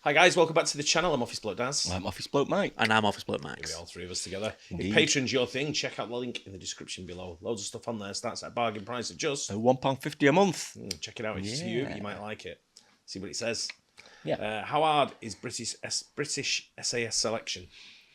Hi guys, welcome back to the channel. I'm Office Bloke Daz. I'm Office Bloke Mike. And I'm Office Bloke Max. All three of us together. Indeed. If Patreon's your thing, check out the link in the description below. Loads of stuff on there. Starts at a bargain price of just £1.50 a month. Check it out. If it's you, you might like it. See what it says. Yeah. How hard is British SAS selection?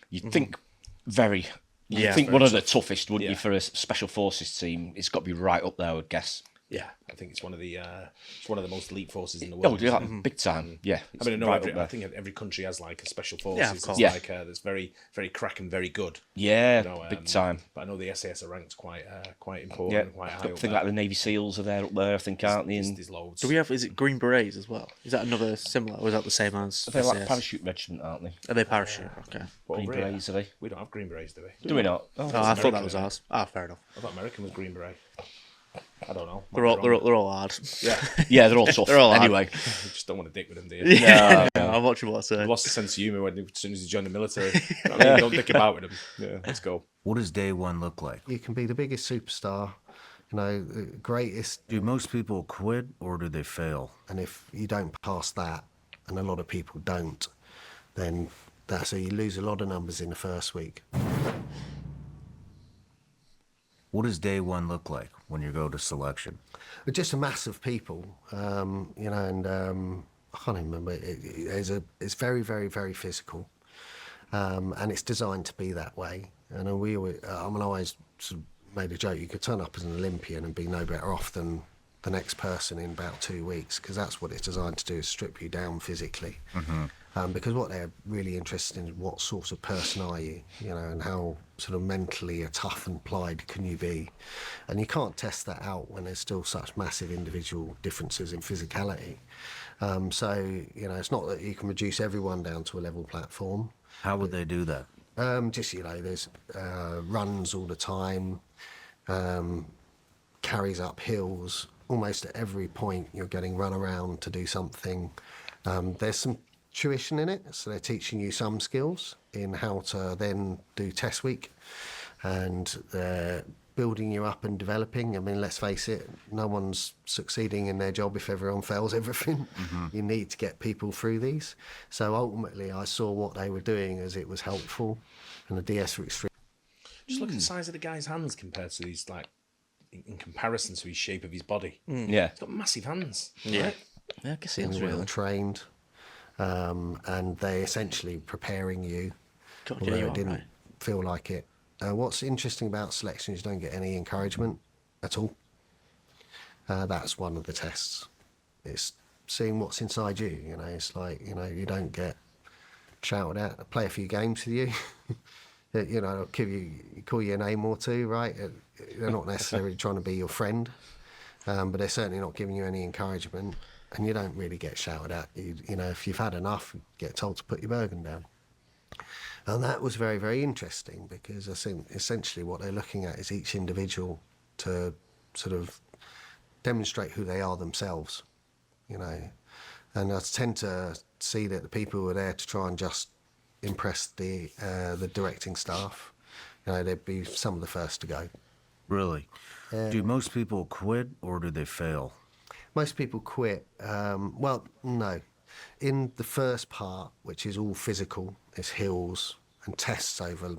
You'd think very. You'd think one of the toughest, wouldn't you, for a special forces team? It's got to be right up there, I would guess. Yeah, I think it's one of the most elite forces in the world. Oh, yeah, big time. Yeah. I mean, I think every country has like a special forces. Yeah, like that's very, very crack and very good. Yeah, big time. But I know the SAS are ranked quite important, and quite high. I think like the Navy SEALs are there up there. I think, aren't they? There's loads. Do we have? Is it Green Berets as well? Is that another similar, or is that the same as? They're like SAS? parachute regiment, aren't they? Are they parachute? Okay. Green Berets, are they? We don't have Green Berets, do we? Do we not? Oh, I thought that was ours. Ah, fair enough. I thought American was Green Beret. I don't know. They're all hard. Yeah. Yeah, they're all tough. They're all hard. Anyway. You just don't want to dick with them, do you? Yeah, I'm watching what I say. He lost the sense of humour as soon as he joined the military. Don't dick about with him. Yeah, let's go. What does day one look like? You can be the biggest superstar, the greatest. Do most people quit or do they fail? And if you don't pass that, and a lot of people don't, then you lose a lot of numbers in the first week. What does day one look like when you go to selection? But just a mass of people, and I can't even remember. It's very, very, very physical, and it's designed to be that way. And I always sort of made a joke. You could turn up as an Olympian and be no better off than the next person in about 2 weeks, because that's what it's designed to do, is strip you down physically. Because what they're really interested in is what sort of person are you, and how sort of mentally tough and plied can you be. And you can't test that out when there's still such massive individual differences in physicality. It's not that you can reduce everyone down to a level platform. How would they do that? There's runs all the time, carries up hills. Almost at every point you're getting run around to do something. There's some tuition in it, so they're teaching you some skills in how to then do test week, and they're building you up and developing. I mean, let's face it, no one's succeeding in their job if everyone fails everything. You need to get people through these. So ultimately I saw what they were doing as it was helpful, and the DS were extreme. Just look at the size of the guy's hands compared to these, like, in comparison to his shape of his body. Yeah. He's got massive hands. Yeah. Right? Yeah, I guess it And is well really. trained, and they essentially preparing you, God, although yeah, you it are didn't right. feel like it. What's interesting about selection is you don't get any encouragement at all. That's one of the tests. It's seeing what's inside you. It's like, you don't get shouted at. I play a few games with you. Call you a name or two, right? They're not necessarily trying to be your friend, but they're certainly not giving you any encouragement, and you don't really get shouted at. If you've had enough, you get told to put your Bergen down. And that was very, very interesting, because I think essentially what they're looking at is each individual to sort of demonstrate who they are themselves, And I tend to see that the people who are there to try and just impress the directing staff, they'd be some of the first to go. Really? Do most people quit or do they fail? Most people quit. Well, no. In the first part, which is all physical, it's hills and tests over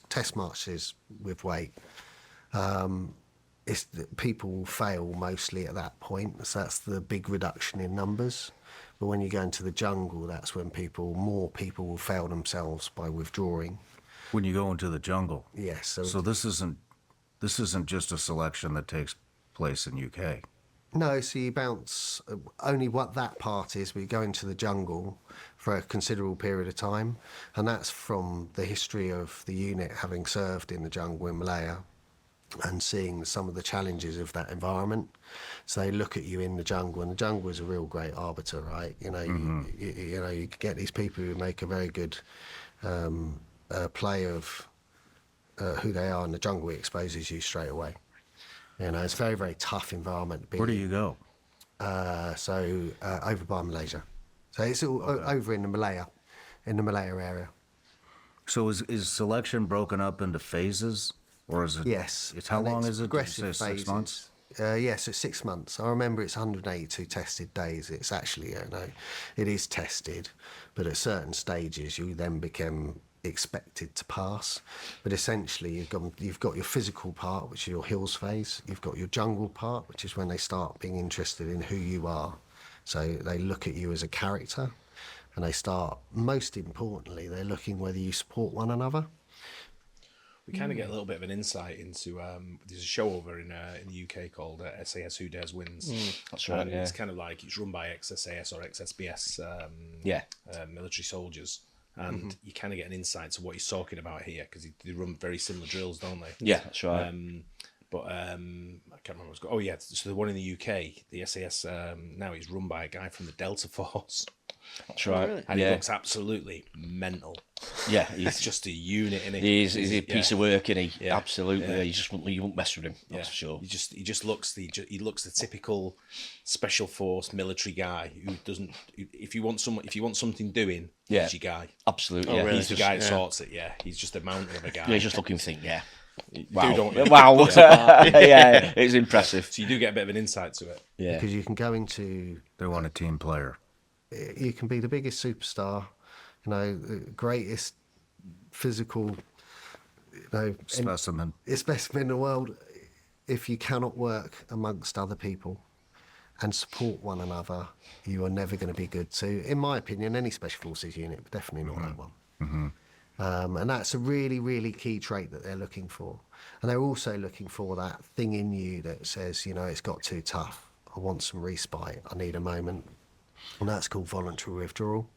test marches with weight. People fail mostly at that point, so that's the big reduction in numbers. But when you go into the jungle, that's when more people will fail themselves by withdrawing. When you go into the jungle? Yes. So this isn't just a selection that takes place in UK? No, so you bounce, only what that part is, we go into the jungle for a considerable period of time, and that's from the history of the unit having served in the jungle in Malaya and seeing some of the challenges of that environment. So they look at you in the jungle, and the jungle is a real great arbiter, right? You get these people who make a very good play of who they are, and the jungle exposes you straight away. It's a very, very tough environment. Where do you go? Over by Malaysia. So it's all over in the Malaya area. So is selection broken up into phases? Or is it? Yes. How and long it's is it? Did you say progressive 6 months? Yes, it's 6 months. I remember it's 182 tested days. It's actually, it is tested, but at certain stages you then become expected to pass. But essentially, you've got your physical part, which is your hills phase. You've got your jungle part, which is when they start being interested in who you are. So they look at you as a character, and they start. Most importantly, they're looking whether you support one another. We kind of get a little bit of an insight into there's a show over in the UK called SAS Who Dares Wins. That's right. It's kind of like it's run by ex-SAS or ex-SBS military soldiers, and you kind of get an insight to what he's talking about here because they run very similar drills, don't they? Yeah, that's right. But I can't remember what's going. Oh yeah, so the one in the UK, the SAS now is run by a guy from the Delta Force. That's right. really? And he looks absolutely mental. Yeah, He's just a unit, isn't he? he's a piece of work, isn't he? Yeah. Absolutely. Yeah. You won't mess with him. That's for sure. He just looks the typical special force military guy who doesn't. If you want something doing, Yeah. he's your guy. Absolutely. Oh, Yeah. really? He's the guy that sorts it. Yeah, he's just a mountain of a guy. Yeah, he's just looking thing. Yeah. Wow. Wow. Wow. Yeah, it's impressive. So you do get a bit of an insight to it. Yeah. Because you can go into, They want a team player. you can be the biggest superstar, the greatest physical, Specimen. specimen in the world. If you cannot work amongst other people and support one another, you are never going to be good. So, in my opinion, any special forces unit, but definitely not that one. And that's a really, really key trait that they're looking for. And they're also looking for that thing in you that says, it's got too tough. I want some respite. I need a moment. And that's called voluntary withdrawal.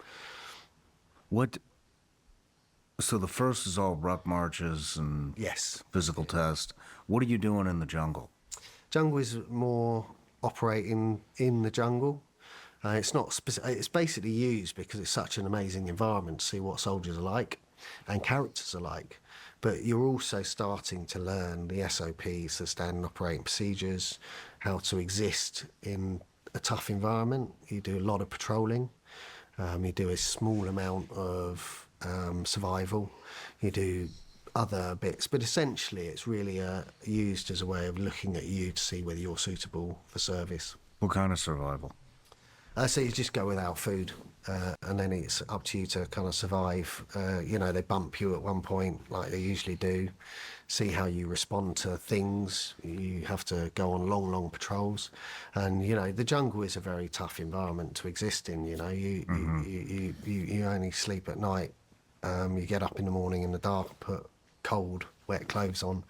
So the first is all ruck marches and Yes. physical test. What are you doing in the jungle? Jungle is more operating in the jungle. It's not. It's basically used because it's such an amazing environment to see what soldiers are like and characters are like. But you're also starting to learn the SOPs, the standard operating procedures, how to exist in a tough environment. You do a lot of patrolling. You do a small amount of survival. You do other bits, but essentially it's really used as a way of looking at you to see whether you're suitable for service. What kind of survival? So you just go without food, and then it's up to you to kind of survive. They bump you at one point, like they usually do, see how you respond to things. You have to go on long, long patrols, and the jungle is a very tough environment to exist in. You only sleep at night. You get up in the morning in the dark, put cold, wet clothes on.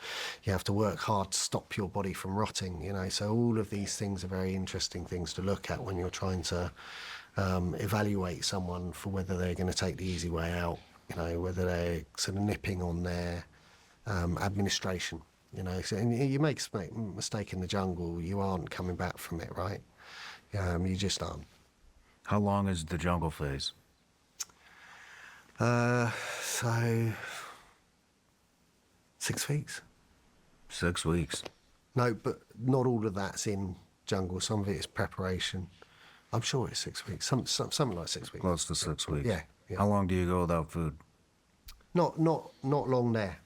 You have to work hard to stop your body from rotting, So all of these things are very interesting things to look at when you're trying to evaluate someone for whether they're going to take the easy way out, whether they're sort of nipping on their administration, So, and you make a mistake in the jungle, you aren't coming back from it, right? You just aren't. How long is the jungle phase? So 6 weeks. 6 weeks. No, but not all of that's in jungle. Some of it is preparation. I'm sure it's 6 weeks. Something like 6 weeks. Close to 6 weeks. Yeah. How long do you go without food? Not long there.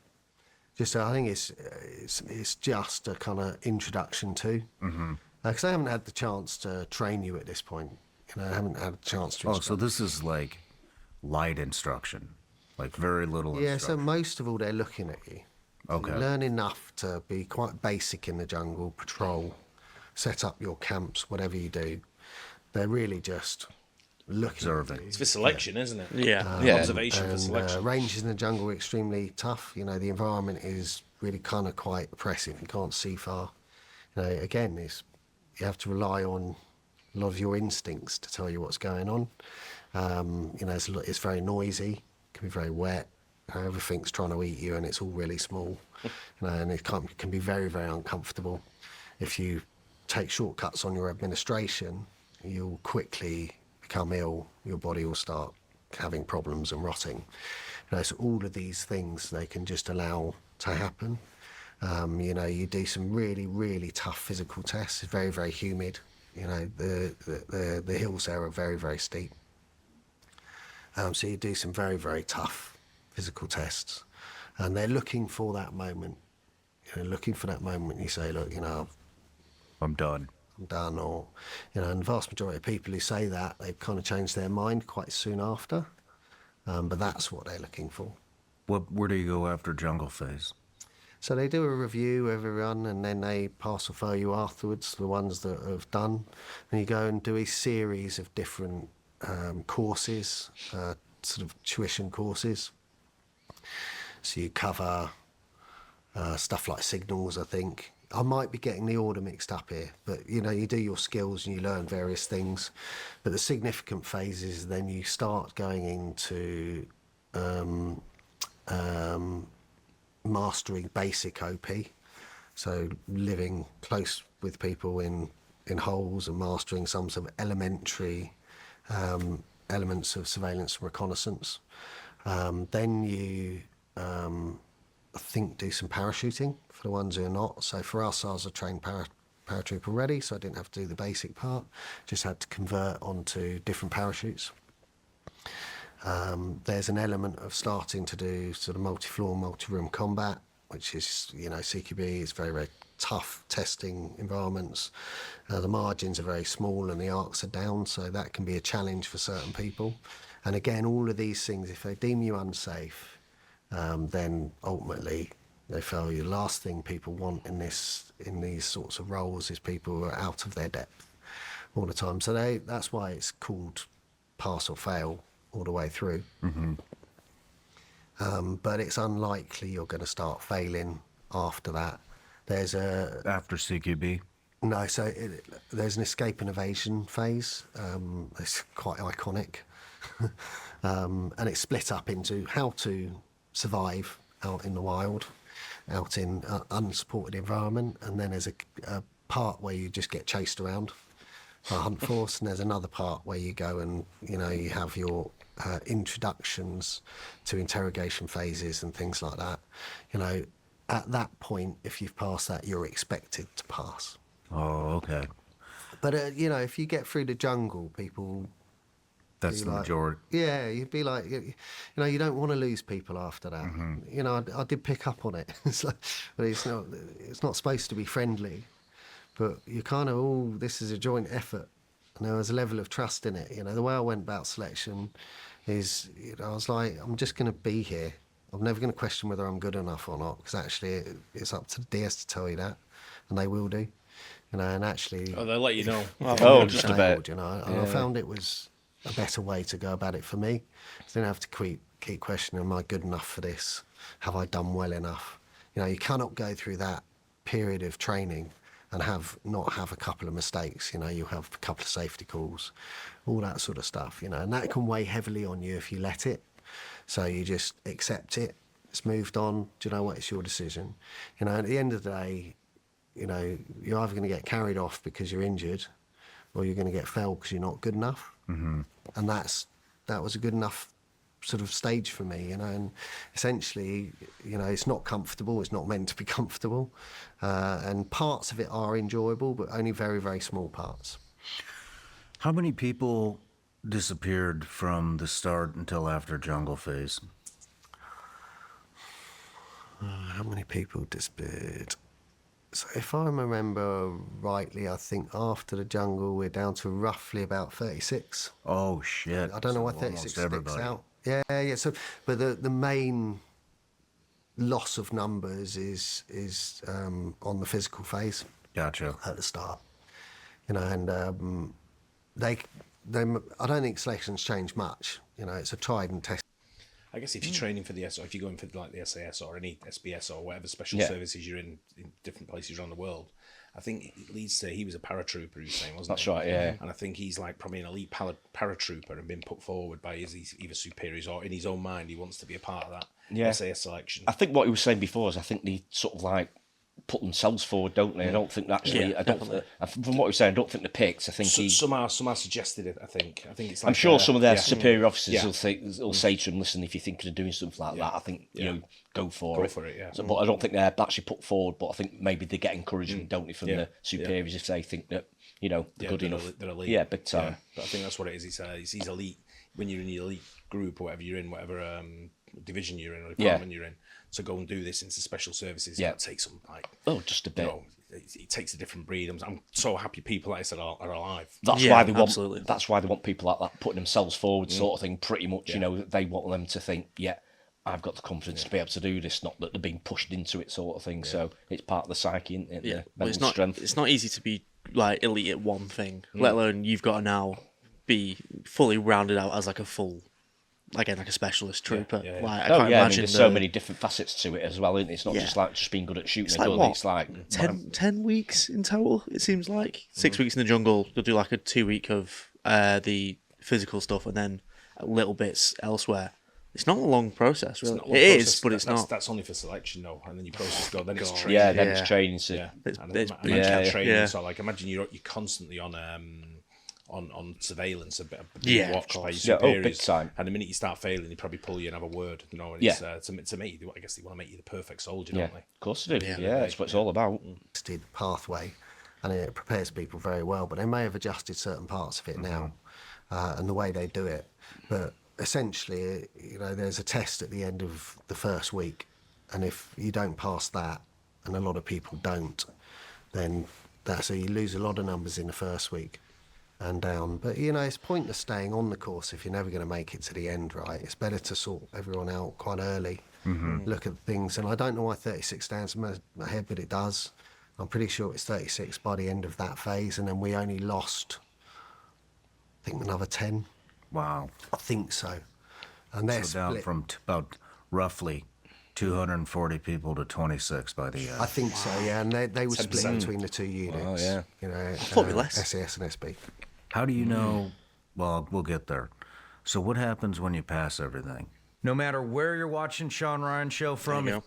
Just I think it's just a kind of introduction to. Because I haven't had the chance to train you at this point. I haven't had a chance to. Oh, so this is like light instruction, like very little Yeah, so instruction. most of all they're looking at you. Okay. Learn enough to be quite basic in the jungle, patrol, set up your camps, whatever you do. They're really just looking Observing. at you. It's for selection, isn't it? Yeah. Yeah. Observation for selection. Ranges in the jungle are extremely tough. The environment is really kind of quite oppressive. You can't see far. Again, you have to rely on a lot of your instincts to tell you what's going on. It's very noisy, can be very wet. Everything's trying to eat you, and it's all really small. And it can be very, very uncomfortable. If you take shortcuts on your administration, you'll quickly become ill. Your body will start having problems and rotting. So all of these things they can just allow to happen. You do some really, really tough physical tests. It's very, very humid. The hills there are very, very steep. So you do some very, very tough physical tests, and they're looking for that moment. Looking for that moment. You say, look, I'm done. I'm done, or, and the vast majority of people who say that, they've kind of changed their mind quite soon after. But that's what they're looking for. Where do you go after jungle phase? So they do a review of everyone, and then they pass or fail you afterwards, the ones that have done. And you go and do a series of different courses, sort of tuition courses. So you cover stuff like signals, I think. I might be getting the order mixed up here, but you do your skills and you learn various things. But the significant phases, then you start going into mastering basic OP, so living close with people in holes and mastering some sort of elementary elements of surveillance and reconnaissance. Then you, I think, do some parachuting for the ones who are not. So for us, I was a trained paratrooper already, so I didn't have to do the basic part, just had to convert onto different parachutes. There's an element of starting to do sort of multi-floor, multi-room combat, which is, CQB is very, very tough testing environments. The margins are very small and the arcs are down, so that can be a challenge for certain people. And again, all of these things, if they deem you unsafe, then ultimately they fail you. The last thing people want in these sorts of roles is people who are out of their depth all the time. So that's why it's called pass or fail all the way through. Mm-hmm. But it's unlikely you're going to start failing after that. After CQB? No, so there's an escape and evasion phase. It's quite iconic. And it's split up into how to survive out in the wild, out in unsupported environment, and then there's a part where you just get chased around by a hunt force, and there's another part where you go and you have your introductions to interrogation phases and things like that. At that point, if you've passed that, you're expected to pass. Oh, okay. But if you get through the jungle, people, that's the majority. Yeah, you'd be like, you don't want to lose people after that. Mm-hmm. I did pick up on it. But it's not supposed to be friendly. But you kind of, this is a joint effort. And there was a level of trust in it. The way I went about selection is, I was like, I'm just going to be here. I'm never going to question whether I'm good enough or not, because actually it's up to the DS to tell you that, and they will do. And actually... Oh, they'll let you know. Just about. I found it was a better way to go about it for me. I didn't have to keep questioning, am I good enough for this? Have I done well enough? You cannot go through that period of training and not have a couple of mistakes. You have a couple of safety calls, all that sort of stuff, and that can weigh heavily on you if you let it. So you just accept it. It's moved on. Do you know what? It's your decision. At the end of the day, you're either going to get carried off because you're injured, or you're going to get felled because you're not good enough. Mm-hmm. And that was a good enough sort of stage for me, and essentially, it's not comfortable. It's not meant to be comfortable, and parts of it are enjoyable, but only very, very small parts. How many people disappeared from the start until after jungle phase? How many people disappeared? So if I remember rightly, I think after the jungle we're down to roughly about 36. Oh shit! I don't know why So 36 almost sticks everybody. out. Yeah. So, but the main loss of numbers is on the physical phase. Gotcha. At the start, and they I don't think selection's changed much. It's a tried and tested. I guess if you're training for the SO, if you're going for like the SAS or any SBS or whatever special services you're in different places around the world, I think it leads to, he was a paratrooper, he was saying, wasn't That's he? right, yeah. And I think he's like probably an elite paratrooper and been put forward by his either superiors or in his own mind he wants to be a part of that SAS selection. I think what he was saying before is I think they sort of like put themselves forward, don't they? I don't think actually. I don't. From what he was saying, I don't think they're picked. I think somehow suggested it. I think it's. Like, I'm sure some of their superior officers will say to him, "Listen, if you're thinking of doing something like that, I think go for it." Yeah. So, but I don't think they're actually put forward. But I think maybe they get encouragement, don't they, from the superiors if they think that they're good enough. They're elite. Yeah, big time. But I think that's what it is. He's elite when you're in the elite group or whatever you're in, whatever division you're in or department you're in. To go and do this into special services, it takes some just a bit. it takes a different breed. I'm so happy people, like I said, are alive. That's Yeah, why they want. absolutely. That's why they want people like that putting themselves forward, sort of thing. Pretty much, you know, they want them to think, yeah, I've got the confidence to be able to do this. Not that they're being pushed into it, sort of thing. So it's part of the psyche, isn't it? Yeah, The well, mental strength. It's not easy to be like elite at one thing, let alone you've got to now be fully rounded out as like a full, again, like a specialist trooper. yeah. Like I Oh can't yeah, I mean, imagine there's so many different facets to it as well, isn't it? It's not Yeah. just like just being good at shooting It's a like gun. what? It's like 10 weeks in total. It seems like 6 weeks in the jungle. They'll do like a 2 week of the physical stuff and then little bits elsewhere. It's not a long process, really. Not a long It is, process. but it's not. That's only for selection, though. And then you process go. Then it's training. yeah, then Yeah. it's training. So Yeah. It's- And it's- imagine yeah, training. yeah. So like, imagine you're constantly on surveillance, a bit Yeah, of watched by your course. Yeah, oh, big superiors. time. And the minute you start failing, they probably pull you and have a word. You know, and Yeah. it's, to me, I guess they want to make you the perfect soldier, yeah, don't they? of course they do. Yeah. Yeah, that's what it's all about. Pathway, and it prepares people very well. But they may have adjusted certain parts of it now, and the way they do it. But essentially, you know, there's a test at the end of the first week, and if you don't pass that, and a lot of people don't, then so you lose a lot of numbers in the first week and down. But you know, it's pointless staying on the course if you're never going to make it to the end, right? It's better to sort everyone out quite early, look at things. And I don't know why 36 stands in my head, but it does. I'm pretty sure it's 36 by the end of that phase, and then we only lost, I think, another 10. Wow. I think so. And they're So down split. from about roughly 240 people to 26 by the end. I think so, yeah. And they were split 10%. between the two units. Wow, yeah. You know, thought it'd be less. SAS and SB. How do you know? Well, we'll get there. So what happens when you pass everything? No matter where you're watching Sean Ryan's show from, There you go.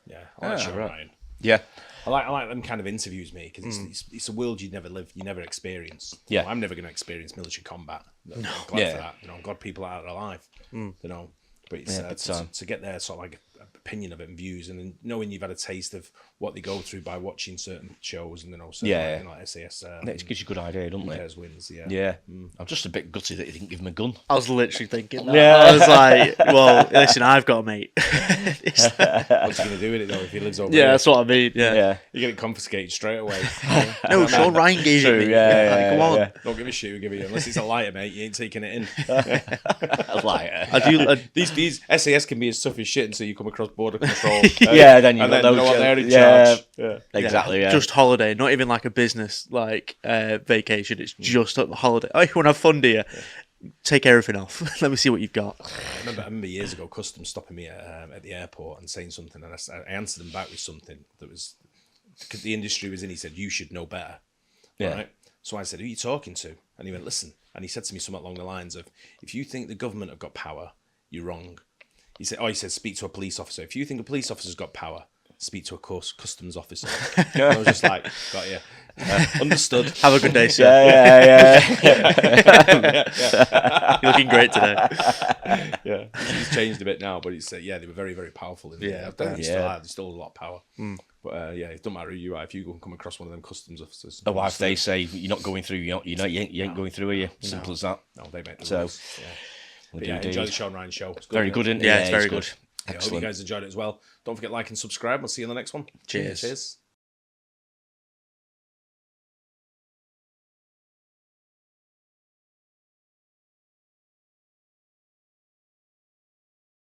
Yeah, I like Sean right. Ryan. Yeah, I like them kind of interviews, mate, because it's a world you never live, you never experience. Yeah. You know, I'm never going to experience military combat. I'm glad Yeah. for that. You know, I'm glad people are alive. You know, but it's, Yeah, big time. to get their sort of like opinion of it and views, and then knowing you've had a taste of what they go through by watching certain shows, and then also Yeah. like SAS. it gives you a good idea, doesn't it? Pairs wins, yeah. Yeah, I'm just a bit gutted that he didn't give him a gun. I was literally thinking that. Yeah. I was like, well, listen, I've got a mate. What's he going to do with it though if he lives over Yeah, here? that's what I mean. Yeah. Yeah, You get it confiscated straight away. No, Sean Ryan gave True, it me. yeah, Like, yeah, come on. yeah. Don't give a shit who give it you. Unless it's a lighter, mate, you ain't taking it in. I like it. I do. These SAS can be as tough as shit until you come across border control. Yeah, then you and got then you know those what they're in yeah. charge. Yeah. Exactly. Yeah. Just holiday, not even like a business like vacation. It's just a holiday. Oh, you want to have fun, do you? Take everything off. Let me see what you've got. I remember years ago, customs stopping me at the airport and saying something, and I answered them back with something that was because the industry was in. He said, "You should know better." Yeah. Right? So I said, "Who are you talking to?" And he went, "Listen." And he said to me something along the lines of, "If you think the government have got power, you're wrong." He said, speak to a police officer. If you think a police officer's got power, speak to a customs officer. And I was just like, got you. Understood. Have a good day, sir. yeah. You're looking great today. Yeah, he's changed a bit now, but it's they were very, very powerful. Yeah, They still yeah. are. There's still a lot of power. But yeah, it doesn't matter who you are. If you go and come across one of them customs officers, The wife, they say you're not going through. You ain't going through, are you? Simple as that. no, they make the So, rules. Yeah. But yeah, enjoy the Sean Ryan show. It's good, Very isn't good, it? isn't it? Yeah, it's very good. good. Yeah, I hope you Excellent. guys enjoyed it as well. Don't forget like and subscribe. We'll see you in the next one. Cheers. Cheers.